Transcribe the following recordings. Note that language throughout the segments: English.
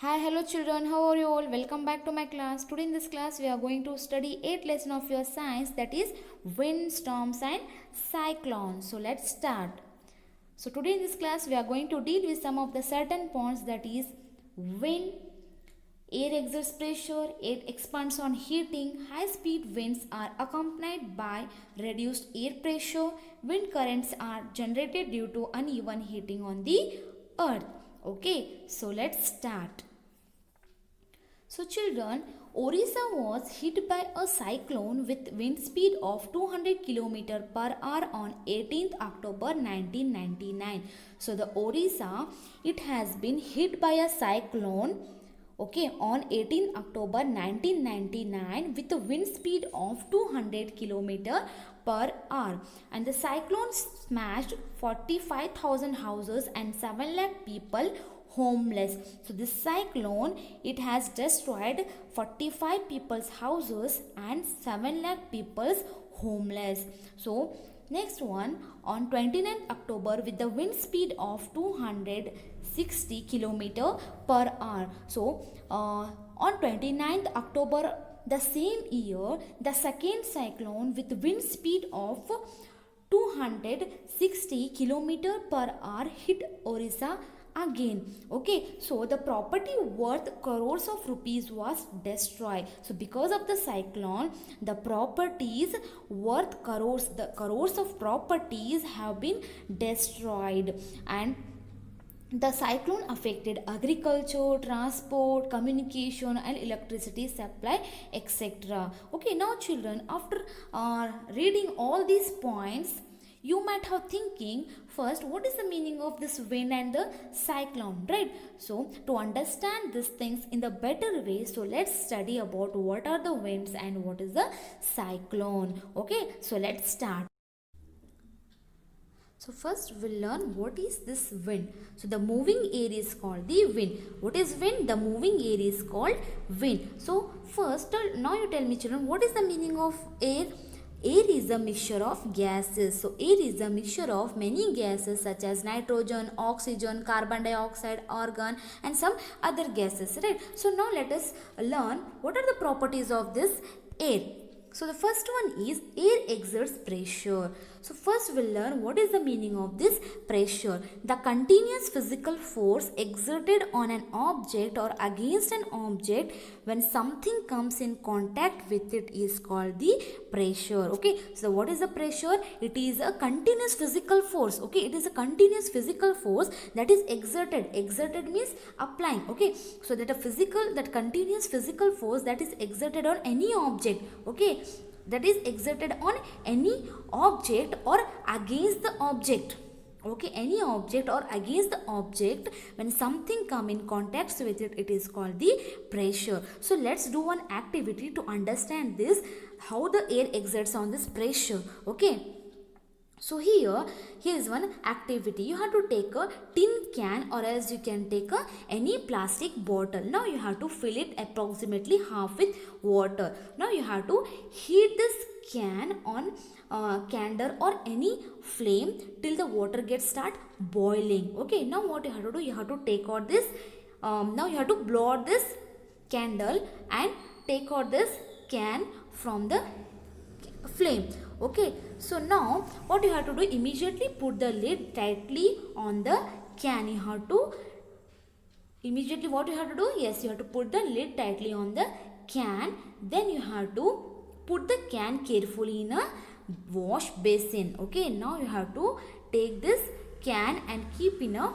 Hi, hello children, how are you all? Welcome back to my class. Today in this class we are going to study 8th lesson of your science, that is wind, storms and cyclones. So let's start. So today in this class we are going to deal with some of the certain points, that is wind, air exerts pressure, air expands on heating, high speed winds are accompanied by reduced air pressure, wind currents are generated due to uneven heating on the earth. Okay, so let's start. So children, Orissa was hit by a cyclone with wind speed of 200 km per hour on 18th October 1999. So the Orissa, it has been hit by a cyclone, okay, on 18th October 1999 with a wind speed of 200 km per hour, and the cyclone smashed 45,000 houses and 7 lakh people homeless. So this cyclone, it has destroyed 45 people's houses and 7 lakh people's homeless. So next one, on 29th October with the wind speed of 260 km per hour. So on 29th October the same year, the second cyclone with wind speed of 260 km per hour hit Orissa again. Okay, so the property worth crores of rupees was destroyed. So because of the cyclone, the properties worth crores, the crores of properties have been destroyed, and the cyclone affected agriculture, transport, communication and electricity supply, etc. Okay, now children, after reading all these points, you might have thinking first, what is the meaning of this wind and the cyclone, right? So to understand these things in the better way, so let's study about what are the winds and what is the cyclone. Okay, so let's start. So first we'll learn what is this wind. So the moving air is called the wind. What is wind? The moving air is called wind. So first, now you tell me children, what is the meaning of air? Air is a mixture of gases. So air is a mixture of many gases such as nitrogen, oxygen, carbon dioxide, argon and some other gases, right? So now let us learn what are the properties of this air. So the first one is air exerts pressure. So first we'll learn what is the meaning of this pressure. The continuous physical force exerted on an object or against an object when something comes in contact with it is called the pressure. Okay, so what is the pressure? It is a continuous physical force. Okay, it is a continuous physical force that is exerted. Exerted means applying. Okay, so that continuous physical force that is exerted on any object. Okay, that is exerted on any object or against the object. Okay, any object or against the object when something come in contact with it, it is called the pressure. So let's do one activity to understand this, how the air exerts on this pressure. Okay, so here is one activity. You have to take a tin can or else you can take any plastic bottle. Now you have to fill it approximately half with water. Now you have to heat this can on candle or any flame till the water gets start boiling. Okay, now what you have to do, you have to take out this, now you have to blow out this candle and take out this can from the flame. Okay, so now what you have to do, immediately put the lid tightly on the can. You have to immediately, what you have to do, yes, you have to put the lid tightly on the can. Then you have to put the can carefully in a wash basin. Okay, now you have to take this can and keep in a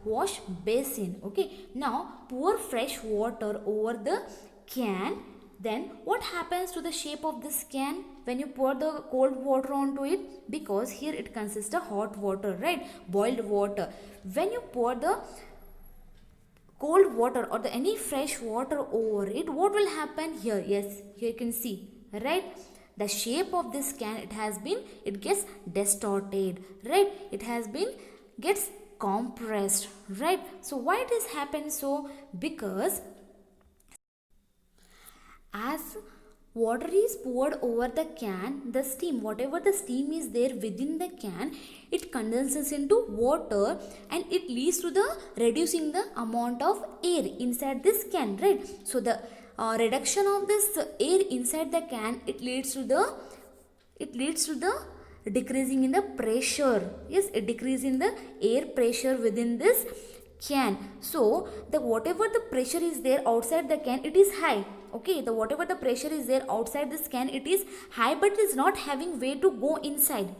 wash basin. Okay, now pour fresh water over the can. Then what happens to the shape of this can when you pour the cold water onto it? Because here it consists of hot water, right? Boiled water. When you pour the cold water or the any fresh water over it, what will happen here? Yes, here you can see, right? The shape of this can, it gets distorted, right? It has been gets compressed, right? So why it has happened so? Because as water is poured over the can, the steam, whatever the steam is there within the can, it condenses into water and it leads to the reducing the amount of air inside this can, right? So the reduction of this air inside the can, it leads to the decreasing in the pressure. Yes, a decrease in the air pressure within this can. So the whatever the pressure is there outside the can, it is high. Okay, the whatever the pressure is there outside this can, it is high, but it is not having way to go inside.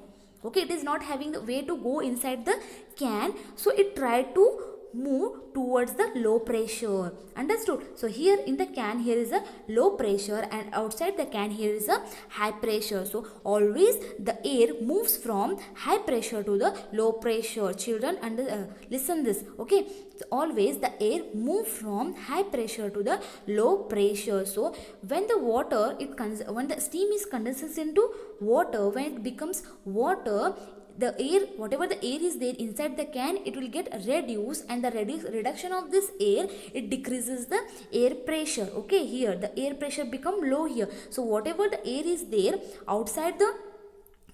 Okay, it is not having the way to go inside the can, so it tried to move towards the low pressure. Understood? So here in the can, here is a low pressure, and outside the can here is a high pressure. So always the air moves from high pressure to the low pressure. Children, listen this. Okay, so always the air moves from high pressure to the low pressure. So when the water when the steam is condenses into water, when it becomes water, the air, whatever the air is there inside the can, it will get reduced, and the reduction of this air, it decreases the air pressure. Okay, here the air pressure become low here. So whatever the air is there outside the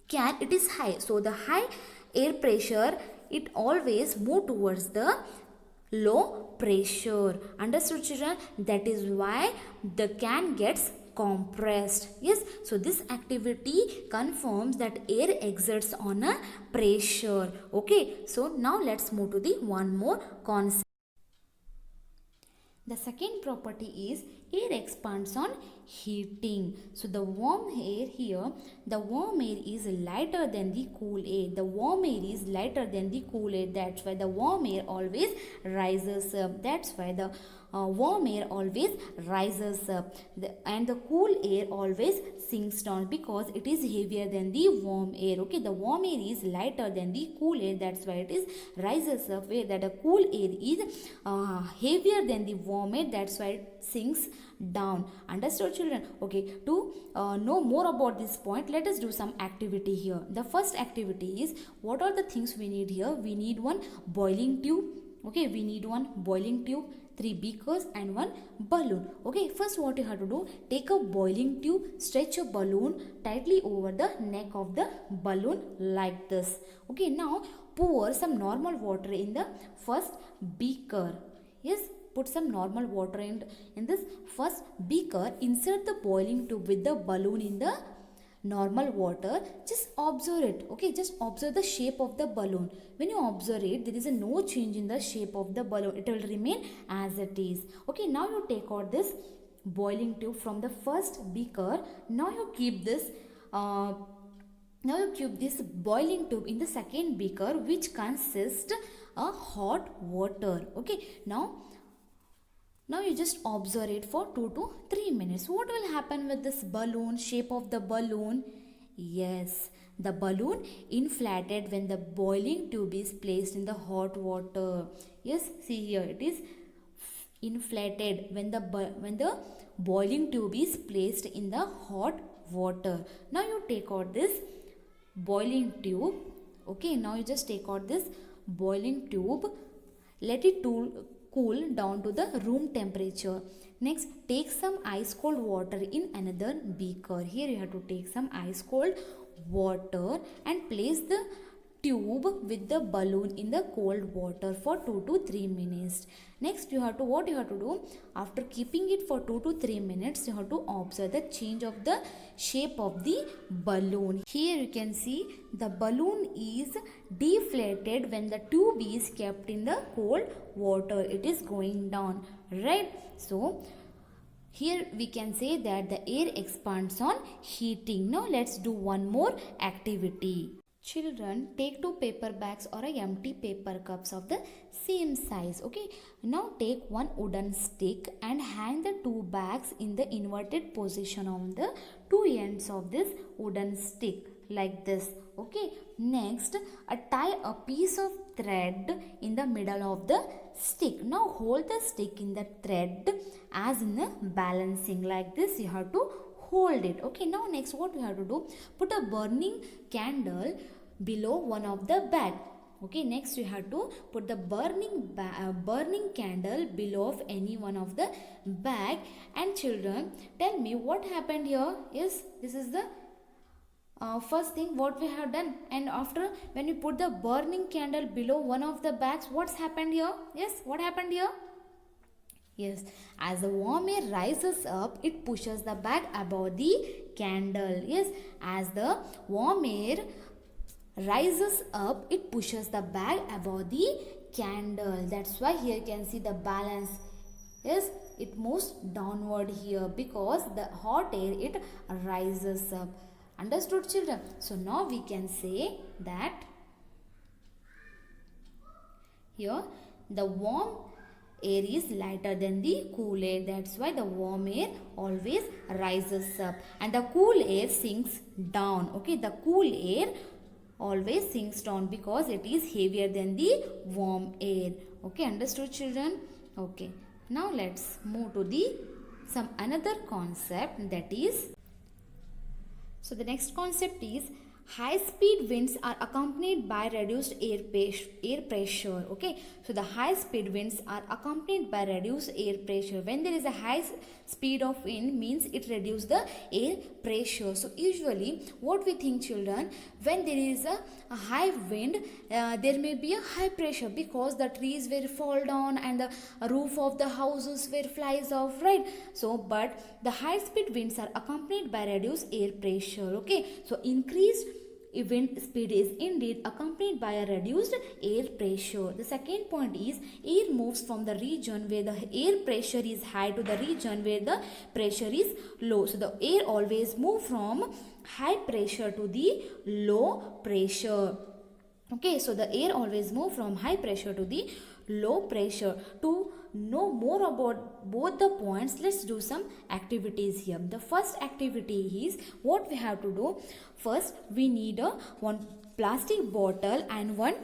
can, it is high. So the high air pressure, it always move towards the low pressure. Understood, children? That is why the can gets compressed. Yes, so this activity confirms that air exerts on a pressure. Okay, so now let's move to the one more concept. The second property is air expands on heating. So the warm air here, the warm air is lighter than the cool air. The warm air is lighter than the cool air. That's why the warm air always rises up. That's why the warm air always rises up, and the cool air always sinks down, because it is heavier than the warm air. Okay, the warm air is lighter than the cool air. That's why it is rises up, where that the cool air is heavier than the warm air. That's why it sinks down. Understood, children? Okay, to know more about this point, let us do some activity here. The first activity is, what are the things we need here? We need one boiling tube. Okay, we need one boiling tube, 3 beakers and one balloon. Okay, first what you have to do, take a boiling tube, stretch a balloon tightly over the neck of the balloon like this. Okay, now pour some normal water in the first beaker. Yes, put some normal water in this first beaker. Insert the boiling tube with the balloon in the normal water. Just observe it. Okay, just observe the shape of the balloon. When you observe it, there is no change in the shape of the balloon. It will remain as it is. Okay, now you take out this boiling tube from the first beaker. Now you keep this boiling tube in the second beaker, which consists of hot water. Okay, now you just observe it for 2 to 3 minutes. What will happen with this balloon, shape of the balloon? Yes, the balloon inflated when the boiling tube is placed in the hot water. Yes, see here, it is inflated when the boiling tube is placed in the hot water. Now you take out this boiling tube. Okay, now you just take out this boiling tube. Let it cool down to the room temperature. Next, take some ice cold water in another beaker. Here you have to take some ice cold water and place the tube with the balloon in the cold water for 2 to 3 minutes. Next, what you have to do, after keeping it for 2 to 3 minutes, you have to observe the change of the shape of the balloon. Here you can see the balloon is deflated when the tube is kept in the cold water. It is going down, right? So here we can say that the air expands on heating. Now let's do one more activity. Children, take 2 paper bags or a empty paper cups of the same size. Okay, now take one wooden stick and hang the 2 bags in the inverted position on the 2 ends of this wooden stick like this. Okay, next tie a piece of thread in the middle of the stick. Now hold the stick in the thread as in a balancing like this. You have to hold it. Okay, now next what we have to do, put a burning candle below one of the bag. Okay, next you have to put the burning candle below of any one of the bag. And children, tell me what happened here. Yes, this is the first thing what we have done. And after, when we put the burning candle below one of the bags, what's happened here? Yes, what happened here? Yes, as the warm air rises up, it pushes the bag above the candle. Yes, as the warm air rises up, it pushes the bag above the candle. That's why here you can see the balance. Yes, it moves downward here because the hot air, it rises up. Understood, children? So now we can say that here the warm air is lighter than the cool air. That's why the warm air always rises up and the cool air sinks down. Okay, the cool air always sinks down because it is heavier than the warm air. Okay, understood, children? Okay, now let's move to the some another concept, that is, so the next concept is high speed winds are accompanied by reduced air pressure. Okay, so the high speed winds are accompanied by reduced air pressure. When there is a high speed of wind, means it reduces the air pressure. So usually what we think, children, when there is a high wind, there may be a high pressure because the trees will fall down and the roof of the houses will flies off, right? So but the high speed winds are accompanied by reduced air pressure. Okay, so increased wind speed is indeed accompanied by a reduced air pressure. The second point is air moves from the region where the air pressure is high to the region where the pressure is low. So the air always move from high pressure to the low pressure. Okay, so the air always move from high pressure to the low pressure. To know more about both the points, let's do some activities here. The first activity is what we have to do. First, we need one plastic bottle and one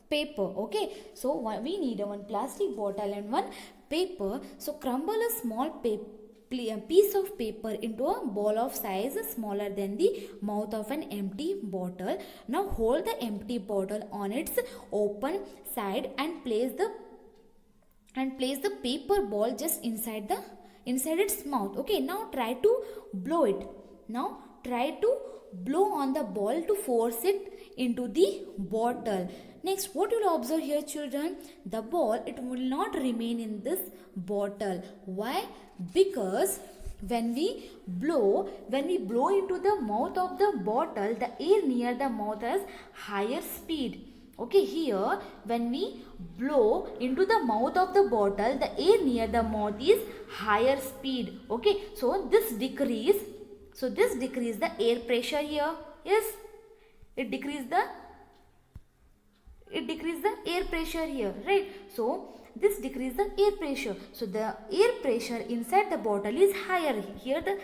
paper. Okay, so we need one plastic bottle and one paper. So crumble a small piece of paper into a ball of size smaller than the mouth of an empty bottle. Now hold the empty bottle on its open side and place the paper ball just inside its mouth. Okay, now try to blow it. Now try to blow on the ball to force it into the bottle. Next, what you will observe here, children, the ball, it will not remain in this bottle. Why? Because when we blow into the mouth of the bottle, the air near the mouth has higher speed. Okay, here when we blow into the mouth of the bottle, the air near the mouth is higher speed. Okay, so this decrease the air pressure here. Yes, it decrease the air pressure here, right? So this decrease the air pressure. So the air pressure inside the bottle is higher. Here the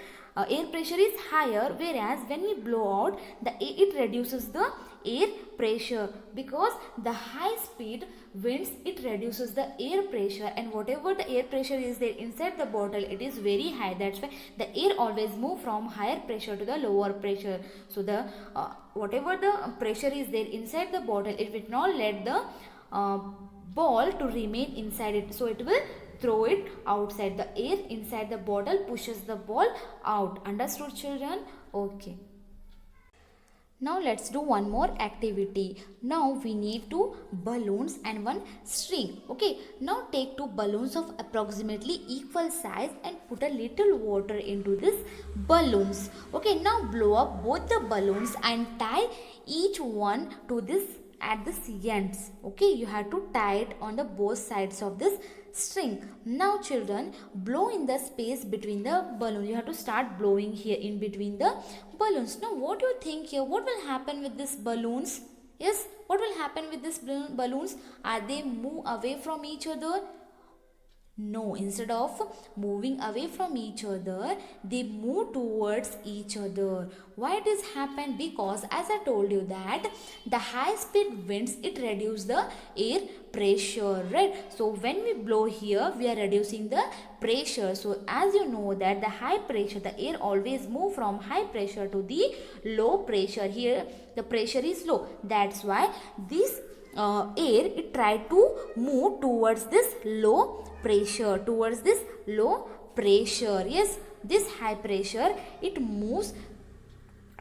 air pressure is higher, whereas when we blow out, it reduces the air pressure, because the high speed winds, it reduces the air pressure, and whatever the air pressure is there inside the bottle, it is very high. That's why the air always move from higher pressure to the lower pressure. So the whatever the pressure is there inside the bottle, it will not let the ball to remain inside it, so it will throw it outside. The air inside the bottle pushes the ball out. Understood, children? Okay. Now let's do one more activity. Now we need two balloons and one string. Okay, now take two balloons of approximately equal size and put a little water into these balloons. Okay, now blow up both the balloons and tie each one to this at the ends. Okay, you have to tie it on the both sides of this string. Now children, blow in the space between the balloons. You have to start blowing here in between the balloons. Now what do you think here? What will happen with these balloons? Yes, what will happen with these balloons? Are they move away from each other? No, instead of moving away from each other, they move towards each other. Why it is happen? Because as I told you that the high speed winds, it reduce the air pressure, right? So when we blow here, we are reducing the pressure. So as you know that the high pressure, the air always move from high pressure to the low pressure. Here the pressure is low. That's why this air, it try to move towards this low pressure, yes, this high pressure, it moves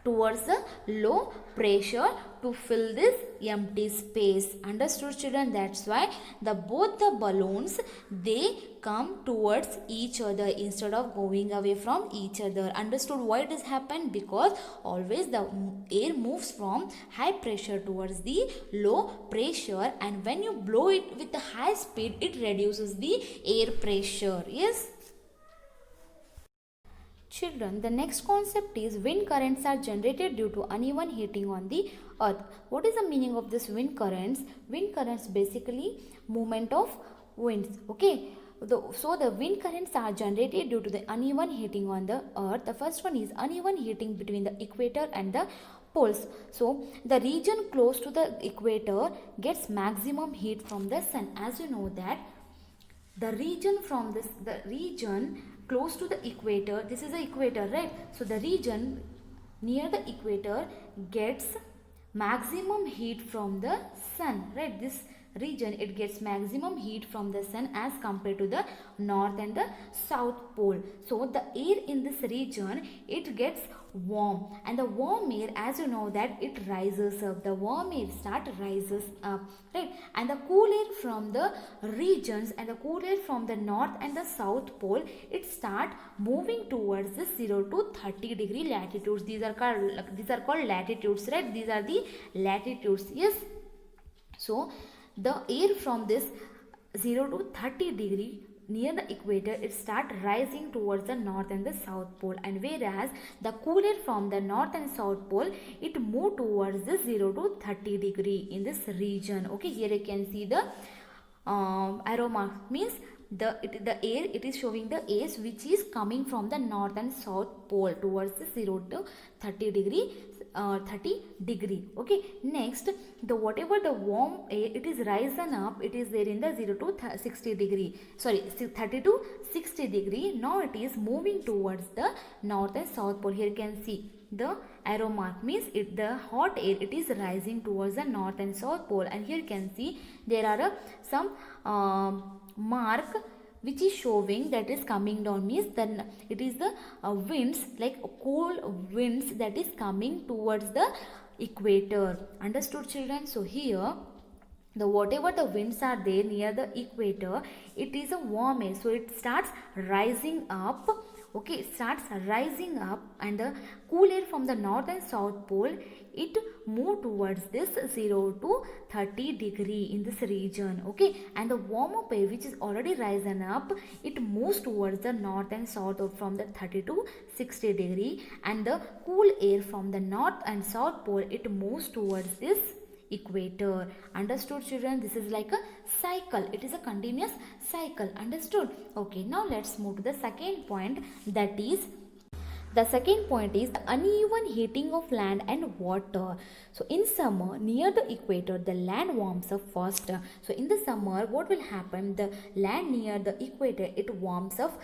towards the low pressure to fill this empty space. Understood, children? That's why both the balloons, they come towards each other instead of going away from each other. Understood why it has happened? Because always the air moves from high pressure towards the low pressure, and when you blow it with the high speed, it reduces the air pressure. Yes. Children, the next concept is wind currents are generated due to uneven heating on the earth. What is the meaning of this wind currents? Wind currents basically movement of winds. Okay. So the wind currents are generated due to the uneven heating on the earth. The first one is uneven heating between the equator and the poles. So the region close to the equator gets maximum heat from the sun. As you know that the region close to the equator, this is the equator, right? So the region near the equator gets maximum heat from the sun, right? This region, it gets maximum heat from the sun as compared to the north and the south pole. So the air in this region, it gets warm, and the warm air, as you know that, it rises up. The warm air rises up, right? And the cool air from the regions, and the cool air from the north and the south pole, it start moving towards the 0 to 30 degree latitudes. These are called latitudes, right? These are the latitudes. Yes. So the air from this 0 to 30 degree near the equator, it start rising towards the north and the south pole, and whereas the cool air from the north and south pole, it move towards the 0 to 30 degree in this region. Okay, here you can see the arrow mark, means the air, it is showing the air which is coming from the north and south pole towards the 0 to 30 degree. 30 degree. Okay, next, the whatever the warm air, it is risen up, it is there in the 0 to 60 degree, sorry, 30 to 60 degree. Now it is moving towards the north and south pole. Here you can see the arrow mark, means the hot air, it is rising towards the north and south pole, and here you can see there are some mark which is showing that is coming down, means then it is the winds, like cold winds, that is coming towards the equator. Understood, children? So here the whatever the winds are there near the equator, it is a warm air, so it starts rising up. Okay, it starts rising up, and the cool air from the north and south pole, it move towards this 0 to 30 degree in this region. Okay, and the warm up air which is already risen up, it moves towards the north and south from the 30 to 60 degree, and the cool air from the north and south pole, it moves towards this equator. Understood, children? This is like a cycle, it is a continuous cycle. Understood? Okay, now let's move to the second point, that is the second point is the uneven heating of land and water. So in summer near the equator, the land warms up faster. So in the summer, what will happen? The land near the equator, it warms up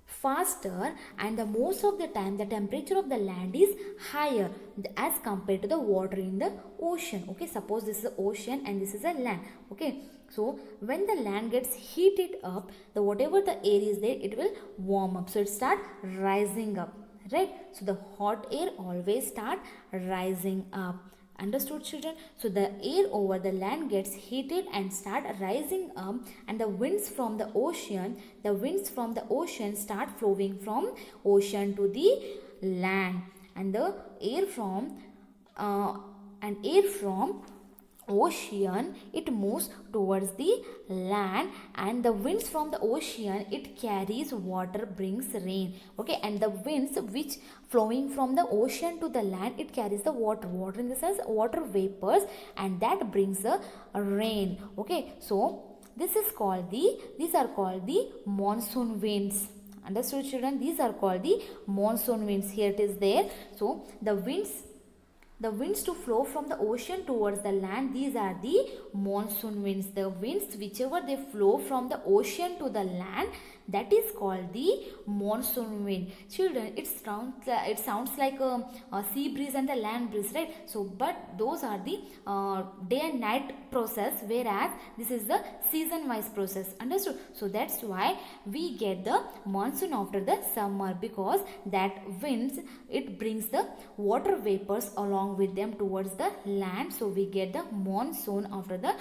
faster, and the most of the time the temperature of the land is higher as compared to the water in the ocean. Okay, suppose this is the ocean and this is a land. Okay, so when the land gets heated up, the whatever the air is there, it will warm up, so it start rising up, right? So the hot air always start rising up. Understood, children? So the air over the land gets heated and start rising up, and the winds from the ocean start flowing from ocean to the land, and the air from ocean, it moves towards the land, and the winds from the ocean, it carries water, brings rain. Okay, and the winds which flowing from the ocean to the land, it carries the water in the sense water vapors, and that brings the rain. Okay, so these are called the monsoon winds. Understood, children? These are called the monsoon winds. Here it is there. So the winds the winds to flow from the ocean towards the land, these are the monsoon winds. The winds whichever they flow from the ocean to the land, that is called the monsoon wind. Children, it sounds like a sea breeze and the land breeze, right? So but those are the day and night process, whereas this is the season wise process. Understood? So that's why we get the monsoon after the summer, because that winds, it brings the water vapors along with them towards the land. So we get the monsoon after the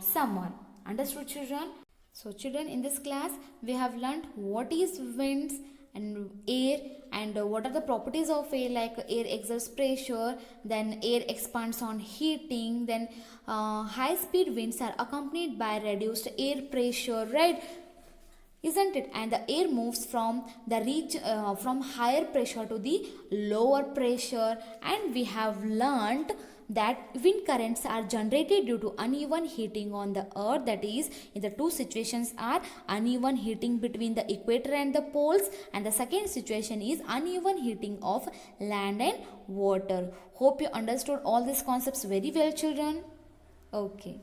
summer. Understood, children? So children, in this class we have learned what is winds and air, and what are the properties of air, like air exerts pressure, then air expands on heating, then high speed winds are accompanied by reduced air pressure, right? Isn't it? And the air moves from the from higher pressure to the lower pressure. And we have learnt that wind currents are generated due to uneven heating on the earth. That is, in the two situations are uneven heating between the equator and the poles, and the second situation is uneven heating of land and water. Hope you understood all these concepts very well, children. Okay.